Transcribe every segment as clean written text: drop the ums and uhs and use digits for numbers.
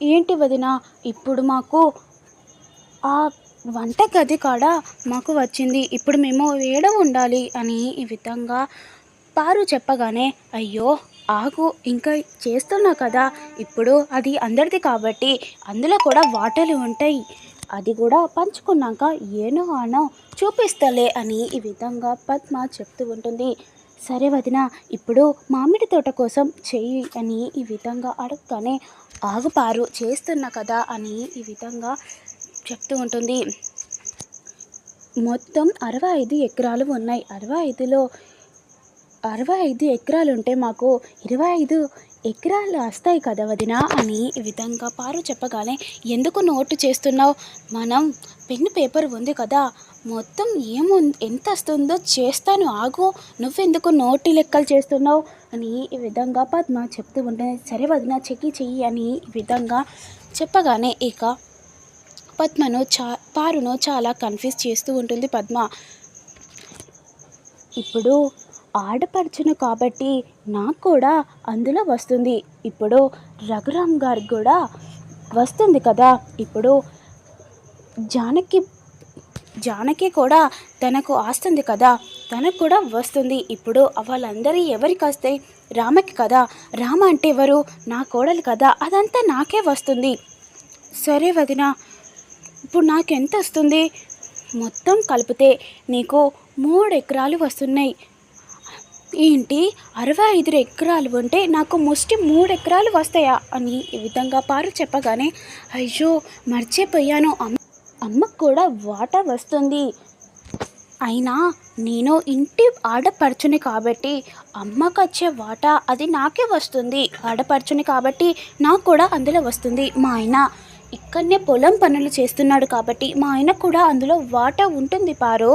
ఏంటి వదిన ఇప్పుడు మాకు ఆ వంటగది కాడ మాకు వచ్చింది. ఇప్పుడు మేము ఏడ ఉండాలి అని ఈ విధంగా పారు చెప్పగానే, అయ్యో ఆగు ఇంకా చేస్తున్నా కదా, ఇప్పుడు అది అందరిది కాబట్టి అందులో కూడా వాటలు ఉంటాయి, అది కూడా పంచుకున్నాక ఏనో ఆనో చూపిస్తలే అని ఈ విధంగా పద్మ చెప్తూ ఉంటుంది. సరే వదిన, ఇప్పుడు మామిడి తోట కోసం చెయ్యి అని ఈ విధంగా అడగగానే, ఆగు పారు చేస్తున్నా కదా అని ఈ విధంగా చెప్తూ ఉంటుంది. మొత్తం 65 ఎకరాలు ఉన్నాయి. 65 ఎకరాలు ఉంటే మాకు 25 ఎకరాలు వస్తాయి కదా వదిన అని ఈ విధంగా పారు చెప్పగానే, ఎందుకు నోటు చేస్తున్నావు, మనం పెన్ను పేపర్ ఉంది కదా, మొత్తం ఎంత వస్తుందో చేస్తాను ఆగు, నువ్వెందుకు నోటి లెక్కలు చేస్తున్నావు అని ఈ విధంగా పద్మ చెప్తూ ఉంటుంది. సరే వదిన చెయ్యి అని ఈ విధంగా చెప్పగానే ఇక పద్మను పారును చాలా కన్ఫ్యూజ్ చేస్తూ ఉంటుంది పద్మ. ఇప్పుడు ఆడపడుచును కాబట్టి నాకు కూడా అందులో వస్తుంది, ఇప్పుడు రఘురామ్ గారికి కూడా వస్తుంది కదా, ఇప్పుడు జానకి కూడా తనకు ఆస్తుంది కదా, తనకు కూడా వస్తుంది, ఇప్పుడు వాళ్ళందరి ఎవరికి వస్తాయి, రామకి కదా, రామ అంటే ఎవరు, నా కోడలు కదా, అదంతా నాకే వస్తుంది. సరే వదిన, ఇప్పుడు నాకు ఎంత వస్తుంది, మొత్తం కలిపితే నీకు 3 ఎకరాలు వస్తున్నాయి. ఏంటి 65 ఎకరాలు ఉంటే నాకు ముష్టి 3 ఎకరాలు వస్తాయా అని ఈ విధంగా పారు చెప్పగానే, అయ్యో మర్చిపోయాను, అమ్మకు కూడా వాటా వస్తుంది, అయినా నేను ఇంటి ఆడపడుచుని కాబట్టి అమ్మకు వచ్చే వాటా అది నాకే వస్తుంది, ఆడపడుచుని కాబట్టి నాకు కూడా అందులో వస్తుంది, మా ఆయన ఇక్కడనే పొలం పనులు చేస్తున్నాడు కాబట్టి మా ఆయన కూడా అందులో వాటా ఉంటుంది పారు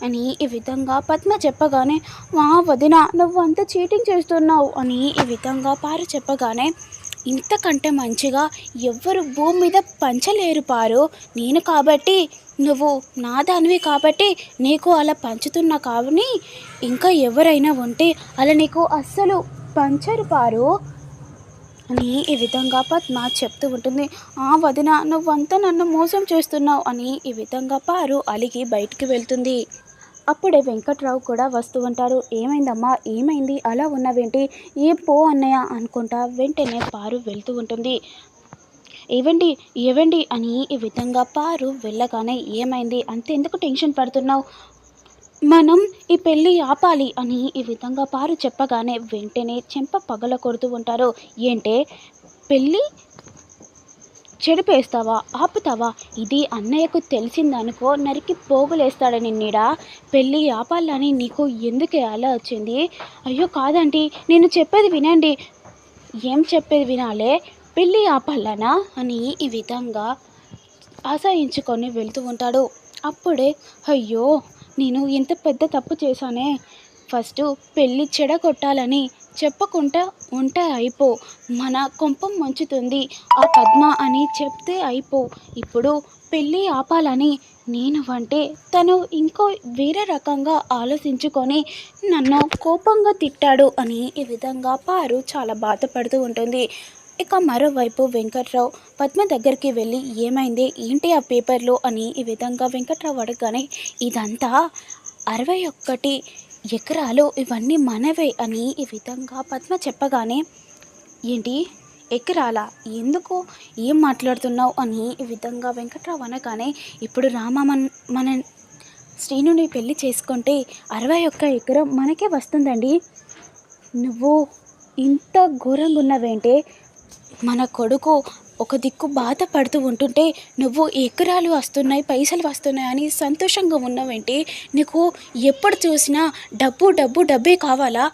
అని ఈ విధంగా పద్మ చెప్పగానే, మా వదిన నువ్వు అంత చీటింగ్ చేస్తున్నావు అని ఈ విధంగా పారు చెప్పగానే, ఇంతకంటే మంచిగా ఎవ్వరు భూమి మీద పంచలేరు పారు, నేను కాబట్టి నువ్వు నా దానివి కాబట్టి నీకు అలా పంచుతున్నా కావుని ఇంకా ఎవరైనా ఉంటే అలా నీకు అస్సలు పంచరు పారు అని ఈ విధంగా పద్మ చెప్తూ ఉంటుంది. ఆ వదిన నువ్వంతా నన్ను మోసం చేస్తున్నావు అని ఈ విధంగా పారు అలిగి బయటికి వెళ్తుంది. అప్పుడే వెంకట్రావు కూడా వస్తూ ఉంటారు. ఏమైందమ్మా, ఏమైంది, అలా ఉన్నవేంటి, ఏ పో అన్నయ్య అనుకుంటా వెంటనే పారు వెళ్తూ ఉంటుంది. ఏవండి అని ఈ విధంగా పారు వెళ్ళగానే, ఏమైంది అంతెందుకు టెన్షన్ పడుతున్నావు, మనం ఈ పెళ్ళి ఆపాలి అని ఈ విధంగా పారు చెప్పగానే వెంటనే చెంప పగల కొడుతూ ఉంటారు. ఏంటే పెళ్ళి చెడిపేస్తావా, ఆపుతావా, ఇది అన్నయ్యకు తెలిసిందనుకో నరికి పోగులేస్తాడని నిన్నీడా, పెళ్ళి ఆపాలని నీకు ఎందుకు అలా వచ్చింది, అయ్యో కాదండి నేను చెప్పేది వినండి, ఏం చెప్పేది వినాలే, పెళ్ళి ఆపాలనా అని ఈ విధంగా ఆశయించుకొని వెళ్తూ ఉంటాడు. అప్పుడే అయ్యో నేను ఎంత పెద్ద తప్పు చేశానే, ఫస్ట్ పెళ్ళి చెడగొట్టాలని చెప్పకుండా ఉంటే అయిపో, మన కొంపం ముంచుతుంది ఆ పద్మ అని చెప్తే అయిపో, ఇప్పుడు పెళ్ళి ఆపాలని నేను అంటే తను ఇంకో వేరే రకంగా ఆలోచించుకొని నన్ను కోపంగా తిట్టాడు అని ఈ విధంగా పారు చాలా బాధపడుతూ ఉంటుంది. ఇక మరోవైపు వెంకట్రావు పద్మ దగ్గరికి వెళ్ళి, ఏమైంది, ఏంటి ఆ పేపర్లో అని ఈ విధంగా వెంకట్రావు అడగగానే, ఇదంతా 61 ఎకరాలు ఇవన్నీ మనవే అని ఈ విధంగా పద్మ చెప్పగానే, ఏంటి ఎకరాలా, ఎందుకు, ఏం మాట్లాడుతున్నావు అని ఈ విధంగా వెంకట్రావు అనగానే, ఇప్పుడు మన శ్రీనుని పెళ్లి చేసుకుంటే 61 ఎకరం మనకే వస్తుందండి, నువ్వు ఇంత ఘోరంగా ఉన్నవేంటే, మన కొడుకు ఒక దిక్కు బాధపడుతూ ఉంటుంటే నువ్వు ఎకరాలు వస్తున్నాయి పైసలు వస్తున్నాయి అని సంతోషంగా ఉన్నావేంటి, నీకు ఎప్పుడు చూసినా డబ్బే కావాలా,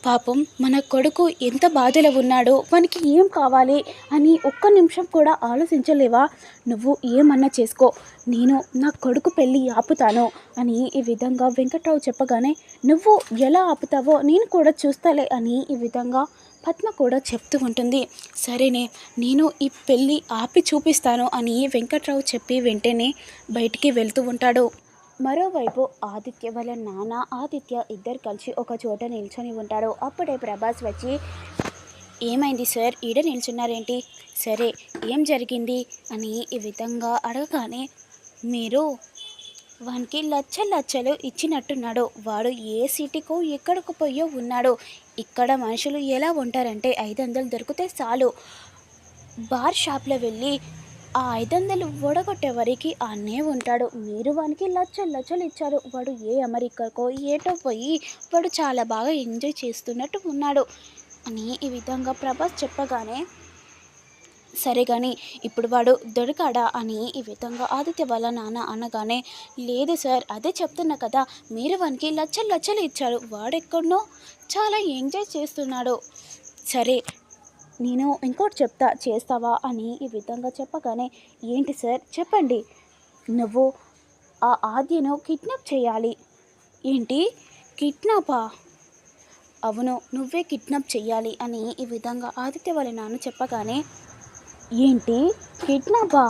పాపం మన కొడుకు ఎంత బాధలో ఉన్నాడో, మనకి ఏం కావాలి అని ఒక్క నిమిషం కూడా ఆలోచించలేవా, నువ్వు ఏమన్నా చేసుకో, నేను నా కొడుకు పెళ్ళి ఆపుతాను అని ఈ విధంగా వెంకట్రావు చెప్పగానే, నువ్వు ఎలా ఆపుతావో నేను కూడా చూస్తాలే అని ఈ విధంగా పద్మ కూడా చెప్తూ ఉంటుంది. సరేనే, నేను ఈ పెళ్ళి ఆపి చూపిస్తాను అని వెంకట్రావు చెప్పి వెంటనే బయటికి వెళ్తూ ఉంటాడు. మరోవైపు ఆదిత్య వాళ్ళ నాన్న ఆదిత్య ఇద్దరు కలిసి ఒక చోట నిల్చొని ఉంటాడు. అప్పుడే ప్రభాస్ వచ్చి, ఏమైంది సార్ ఈడ నిల్చున్నారేంటి? సరే ఏం జరిగింది అని ఈ విధంగా అడగగానే, మీరు వానికి లచ్చలు ఇచ్చినట్టున్నాడు. వాడు ఏ సిటీకో ఎక్కడికో పోయో ఉన్నాడు. ఇక్కడ మనుషులు ఎలా ఉంటారంటే 500 దొరికితే చాలు బార్ షాప్లో వెళ్ళి ఆ 500 ఓడగొట్టే వరకు ఆనే ఉంటాడు. మీరు వానికి లచ్చలు ఇచ్చారు. వాడు ఏ అమెరికాకో ఏటో పోయి వాడు చాలా బాగా ఎంజాయ్ చేస్తున్నట్టు ఉన్నాడు అని ఈ విధంగా ప్రభాస్ చెప్పగానే, సరే కానీ ఇప్పుడు వాడు దొరికాడా అని ఈ విధంగా ఆదిత్య వాళ్ళ నాన్న అనగానే, లేదు సార్ అదే చెప్తున్నా కదా, మీరు వానికి లచ్చలు ఇచ్చారు. వాడెక్కడనో చాలా ఎంజాయ్ చేస్తున్నాడు. సరే నేను ఇంకోటి చెప్తా చేస్తావా అని ఈ విధంగా చెప్పగానే, ఏంటి సార్ చెప్పండి. నువ్వు ఆ ఆద్యను కిడ్నాప్ చేయాలి. ఏంటి కిడ్నాపా? అవును నువ్వే కిడ్నాప్ చెయ్యాలి అని ఈ విధంగా ఆదిత్య వాళ్ళ నాన్న చెప్పగానే, ఏంటి కిడ్నాపా?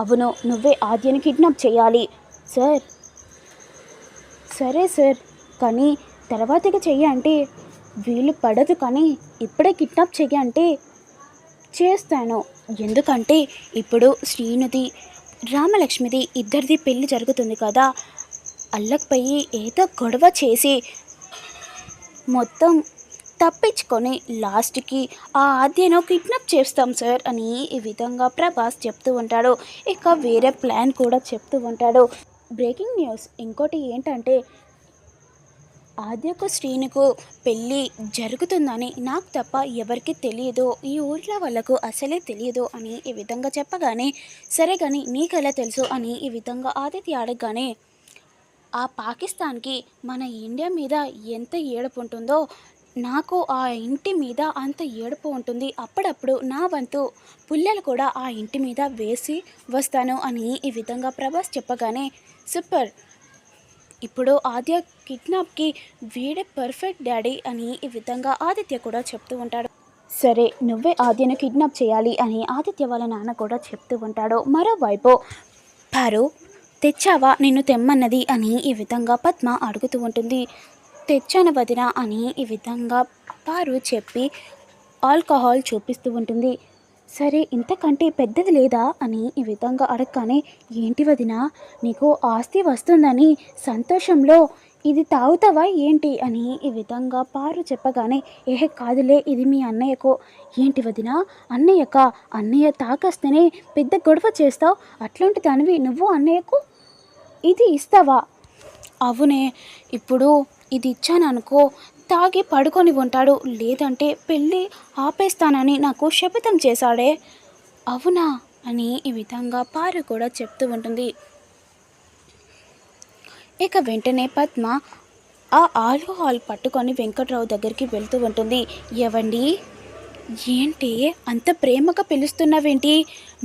అవును నువ్వే ఆద్యని కిడ్నాప్ చేయాలి సార్. సరే సార్ కానీ తర్వాతగా చెయ్యి అంటే వీలు పడదు, కానీ ఇప్పుడే కిడ్నాప్ చెయ్యి అంటే చేస్తాను. ఎందుకంటే ఇప్పుడు శ్రీనుది రామలక్ష్మిది ఇద్దరిది పెళ్ళి జరుగుతుంది కదా, అల్లకపోయి ఏదో గొడవ చేసి మొత్తం తప్పించుకొని లాస్ట్కి ఆ ఆద్యను కిడ్నాప్ చేస్తాం సార్ అని ఈ విధంగా ప్రభాస్ చెప్తూ ఉంటాడు. ఇక వేరే ప్లాన్ కూడా చెప్తూ ఉంటాడు. బ్రేకింగ్ న్యూస్ ఇంకోటి ఏంటంటే, ఆద్యకు శ్రీనుకు పెళ్ళి జరుగుతుందని నాకు తప్ప ఎవరికి తెలియదు, ఈ ఊర్లో వాళ్ళకు అసలే తెలియదు అని ఈ విధంగా చెప్పగానే, సరే కానీ నీకెలా తెలుసు అని ఈ విధంగా ఆదిత్య అడగగానే, ఆ పాకిస్తాన్కి మన ఇండియా మీద ఎంత ఏడుపు ఉంటుందో నాకు ఆ ఇంటి మీద అంత ఏడుపు ఉంటుంది. అప్పుడప్పుడు నా వంతు పుల్లలు కూడా ఆ ఇంటి మీద వేసి వస్తాను అని ఈ విధంగా ప్రభాస్ చెప్పగానే, సూపర్, ఇప్పుడు ఆద్య కిడ్నాప్కి వీడే పర్ఫెక్ట్ డాడీ అని ఈ విధంగా ఆదిత్య కూడా చెప్తూ ఉంటాడు. సరే నువ్వే ఆద్యను కిడ్నాప్ చేయాలి అని ఆదిత్య వాళ్ళ నాన్న కూడా చెప్తూ ఉంటాడు. మరోవైపు పారు తెచ్చావా నిన్ను తెమ్మన్నది అని ఈ విధంగా పద్మ అడుగుతూ ఉంటుంది. తెచ్చాను వదిన అని ఈ విధంగా పారు చెప్పి ఆల్కహాల్ చూపిస్తూ ఉంటుంది. సరే ఇంతకంటే పెద్దది లేదా అని ఈ విధంగా అడగగానే, ఏంటి వదిన నీకు ఆస్తి వస్తుందని సంతోషంలో ఇది తాగుతావా ఏంటి అని ఈ విధంగా పారు చెప్పగానే, ఏహే కాదులే ఇది మీ అన్నయ్యకో. ఏంటి వదిన అన్నయ్యక? అన్నయ్య తాగొస్తేనే పెద్ద గొడవ చేస్తావు, అట్లాంటి దానివి నువ్వు అన్నయ్యకు ఇది ఇస్తావా? అవునే, ఇప్పుడు ఇది ఇచ్చాననుకో తాగి పడుకొని ఉంటాడు, లేదంటే పెళ్ళి ఆపేస్తానని నాకు శపథం చేశాడే. అవునా అని ఈ విధంగా పారు కూడా చెప్తూ ఉంటుంది. ఇక వెంటనే పద్మ ఆ ఆల్కహాల్ పట్టుకొని వెంకట్రావు దగ్గరికి వెళ్తూ ఉంటుంది. ఏవండి ఏంటి అంత ప్రేమగా పిలుస్తున్నావేంటి?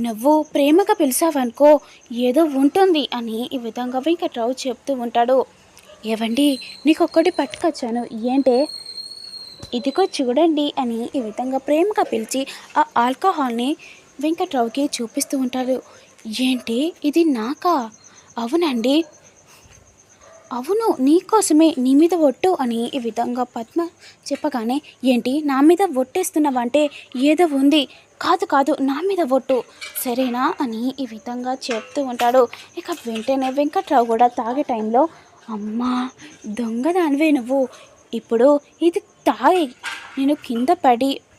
నువ్వు ప్రేమగా పిలిచావనుకో ఏదో ఉంటుంది అని ఈ విధంగా వెంకట్రావు చెప్తూ ఉంటాడు. ఏవండి నీకు ఒక్కటి పట్టుకొచ్చాను, ఏంటే? ఇదిగో చూడండి అని ఈ విధంగా ప్రేమగా పిలిచి ఆ ఆల్కహాల్ని వెంకట్రావుకి చూపిస్తూ ఉంటారు. ఏంటి ఇది నాకా? అవునండి, అవును నీకోసమే, నీ మీద ఒట్టు అని ఈ విధంగా పద్మ చెప్పగానే, ఏంటి నా మీద ఒట్టేస్తున్నావంటే ఏదో ఉంది, కాదు నా మీద ఒట్టు సరేనా అని ఈ విధంగా చెప్తూ ఉంటాడు. ఇక వెంటనే వెంకట్రావు కూడా తాగే టైంలో, అమ్మా దొంగదానివే నువ్వు, ఇప్పుడు ఇది తాగి నేను కింద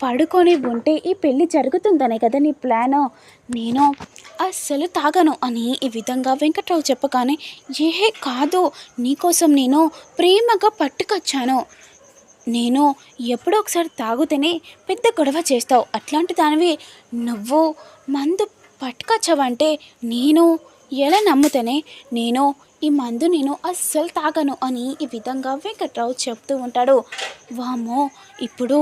పడుకొని ఉంటే ఈ పెళ్ళి జరుగుతుందనే కదా నీ ప్లాను, నేను అస్సలు తాగను అని ఈ విధంగా వెంకట్రావు చెప్పగానే, ఏ కాదు నీకోసం నేను ప్రేమగా పట్టుకొచ్చాను, నేను ఎప్పుడో ఒకసారి తాగుతేనే పెద్ద గొడవ చేస్తావు, అట్లాంటి దానివి నువ్వు మందు పట్టుకొచ్చావంటే నేను ఎలా నమ్ముతానే, నేను ఈ మందు నేను అస్సలు తాగను అని ఈ విధంగా వెంకట్రావు చెప్తూ ఉంటాడు. వామ్మో ఇప్పుడు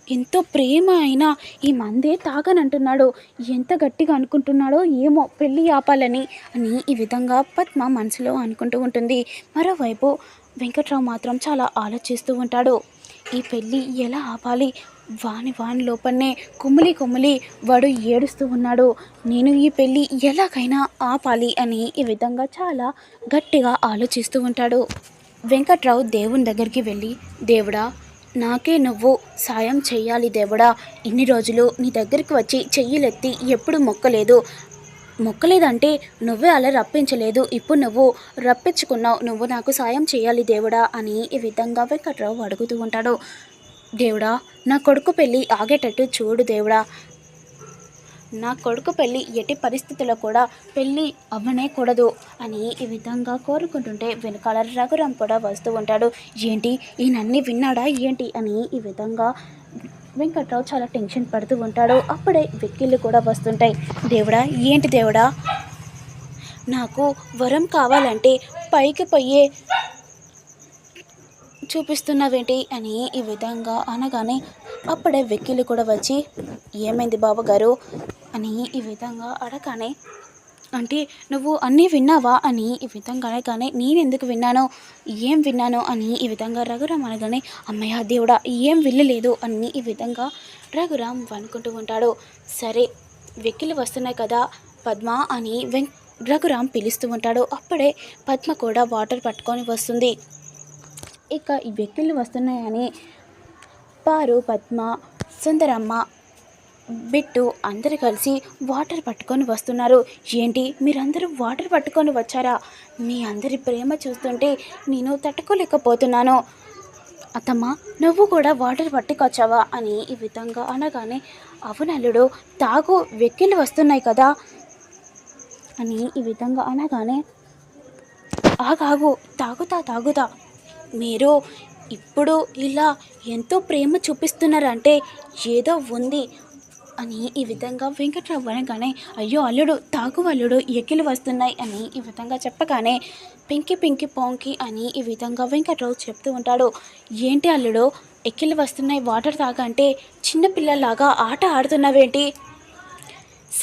ఎంతో ప్రేమ అయినా ఈ మందే తాగనంటున్నాడు, ఎంత గట్టిగా అనుకుంటున్నాడో ఏమో పెళ్ళి ఆపాలని అని ఈ విధంగా పద్మ మనసులో అనుకుంటూ ఉంటుంది. మరోవైపు వెంకట్రావు మాత్రం చాలా ఆలోచిస్తూ ఉంటాడు. ఈ పెళ్ళి ఎలా ఆపాలి, వాని లోపలనే కుమిలి వాడు ఏడుస్తూ ఉన్నాడు, నేను ఈ పెళ్ళి ఎలాగైనా ఆపాలి అని ఈ విధంగా చాలా గట్టిగా ఆలోచిస్తూ ఉంటాడు. వెంకట్రావు దేవుని దగ్గరికి వెళ్ళి, దేవుడా నాకే నువ్వు సాయం చెయ్యాలి దేవుడా. ఇన్ని రోజులు నీ దగ్గరికి వచ్చి చెయ్యిలెత్తి ఎప్పుడు మొక్కలేదంటే నువ్వే అలా రప్పించలేదు. ఇప్పుడు నువ్వు రప్పించుకున్నావు. నువ్వు నాకు సాయం చేయాలి దేవుడా అని ఈ విధంగా వెంకట్రావు అడుగుతూ ఉంటాడు. దేవుడా, నా కొడుకు పెళ్ళి ఆగేటట్టు చూడు దేవుడా. నా కొడుకు పెళ్ళి ఎట్టి పరిస్థితుల్లో కూడా పెళ్ళి అవ్వనేకూడదు అని ఈ విధంగా కోరుకుంటుంటే వెనకాల రఘురాం కూడా వస్తూ ఉంటాడు. ఏంటి ఈయనన్నీ విన్నాడా ఏంటి అని ఈ విధంగా వెంకట్రావు చాలా టెన్షన్ పడుతూ ఉంటాడు. అప్పుడే వెక్కిళ్ళు కూడా వస్తుంటాయి. దేవుడా, ఏంటి దేవుడా, నాకు వరం కావాలంటే పైకి పోయే చూపిస్తున్నావేంటి అని ఈ విధంగా అనగానే అప్పుడే వెక్కిళ్ళు కూడా వచ్చి, ఏమైంది బావగారు అని ఈ విధంగా అడగానే, అంటే నువ్వు అన్నీ విన్నావా అని ఈ విధంగా అనగానే, నేనెందుకు విన్నాను, ఏం విన్నాను అని ఈ విధంగా రఘురాం అనగానే, అమ్మయ్య దేవుడా, ఏం వినలేదు అని ఈ విధంగా రఘురాం అనుకుంటూ ఉంటాడు. సరే, వెక్కిళ్ళు వస్తున్నాయి కదా పద్మ అని రఘురాం పిలుస్తూ ఉంటాడు. అప్పుడే పద్మ కూడా వాటర్ పట్టుకొని వస్తుంది. ఇక ఈ వెక్కిళ్ళు వస్తున్నాయని పారు, పద్మ, సుందరమ్మ, బిట్టు అందరూ కలిసి వాటర్ పట్టుకొని వస్తున్నారు. ఏంటి మీరందరూ వాటర్ పట్టుకొని వచ్చారా? మీ అందరి ప్రేమ చూస్తుంటే నేను తట్టుకోలేకపోతున్నాను. అత్తమ్మ, నువ్వు కూడా వాటర్ పట్టుకొచ్చావా అని ఈ విధంగా అనగానే, అవునల్లుడు, తాగు, వెక్కిళ్ళు వస్తున్నాయి కదా అని ఈ విధంగా అనగానే, ఆగాగు, తాగుతా. మీరు ఇప్పుడు ఇలా ఎంతో ప్రేమ చూపిస్తున్నారంటే ఏదో ఉంది అని ఈ విధంగా వెంకట్రావు అనగానే, అయ్యో అల్లుడు, తాగు అల్లుడు, ఎక్కిలు వస్తున్నాయి అని ఈ విధంగా చెప్పగానే, పింకి పాంకి అని ఈ విధంగా వెంకట్రావు చెప్తూ ఉంటాడు. ఏంటి అల్లుడు, ఎక్కిలు వస్తున్నాయి, వాటర్ తాగంటే చిన్నపిల్లలాగా ఆట ఆడుతున్నావేంటి?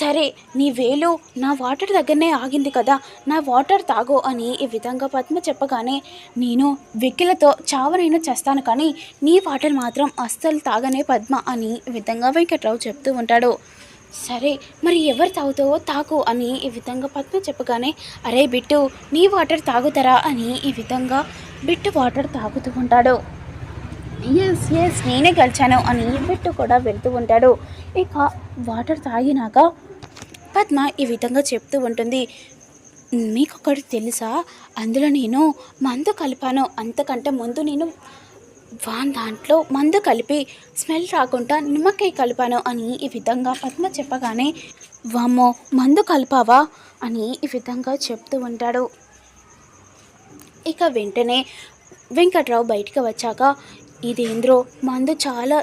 సరే, నీ వేలు నా వాటర్ దగ్గరనే ఆగింది కదా, నా వాటర్ తాగు అని ఈ విధంగా పద్మ చెప్పగానే, నేను వెక్కిలతో చావనైనా చేస్తాను కానీ నీ వాటర్ మాత్రం అస్సలు తాగనే పద్మ అని ఈ విధంగా వెంకట్రావు చెప్తూ ఉంటాడు. సరే, మరి ఎవరు తాగుతావో తాగు అని ఈ విధంగా పద్మ చెప్పగానే, అరే బిట్టు, నీ వాటర్ తాగుతారా అని ఈ విధంగా బిట్టు వాటర్ తాగుతూ ఉంటాడు. ఎస్ నేనే గెలిచాను అని బిట్టు కూడా వెళ్తూ ఉంటాడు. ఇక వాటర్ తాగినాక పద్మ ఈ విధంగా చెప్తూ ఉంటుంది. మీకు ఒకటి తెలుసా, అందులో నేను మందు కలిపాను. అంతకంటే ముందు నేను దాంట్లో మందు కలిపి స్మెల్ రాకుండా నిమ్మకాయ కలిపాను అని ఈ విధంగా పద్మ చెప్పగానే, వామ్మో, మందు కలిపావా అని ఈ విధంగా చెప్తూ ఉంటాడు. ఇక వెంటనే వెంకట్రావు బయటికి వచ్చాక, ఇదేంద్రో మందు చాలా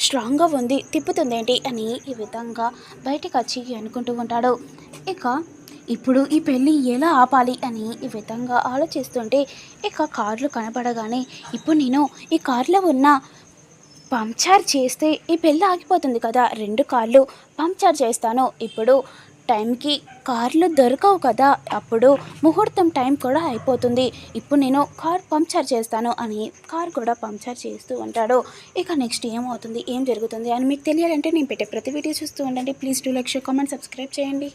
స్ట్రాంగ్గా ఉంది, తిప్పుతుందేంటి అని ఈ విధంగా బయటకు వచ్చి అనుకుంటూ ఉంటాడు. ఇక ఇప్పుడు ఈ పెళ్ళి ఎలా ఆపాలి అని ఈ విధంగా ఆలోచిస్తుంటే ఇక కార్లు కనపడగానే, ఇప్పుడు నేను ఈ కార్లో ఉన్న పంక్చర్ చేస్తే ఈ పెళ్ళి ఆగిపోతుంది కదా, 2 కార్లు పంక్చర్ చేస్తాను. ఇప్పుడు టైంకి కార్లు దొరకవు కదా, అప్పుడు ముహూర్తం టైం కూడా అయిపోతుంది. ఇప్పుడు నేను కార్ పంక్చర్ చేస్తాను అని కార్ కూడా పంక్చర్ చేస్తూ ఉంటాడు. ఇక నెక్స్ట్ ఏమవుతుంది, ఏం జరుగుతుంది అని మీకు తెలియాలంటే నేను పెట్టే ప్రతి వీడియో చూస్తూ ఉండండి. Please do like, share, comment, subscribe చేయండి.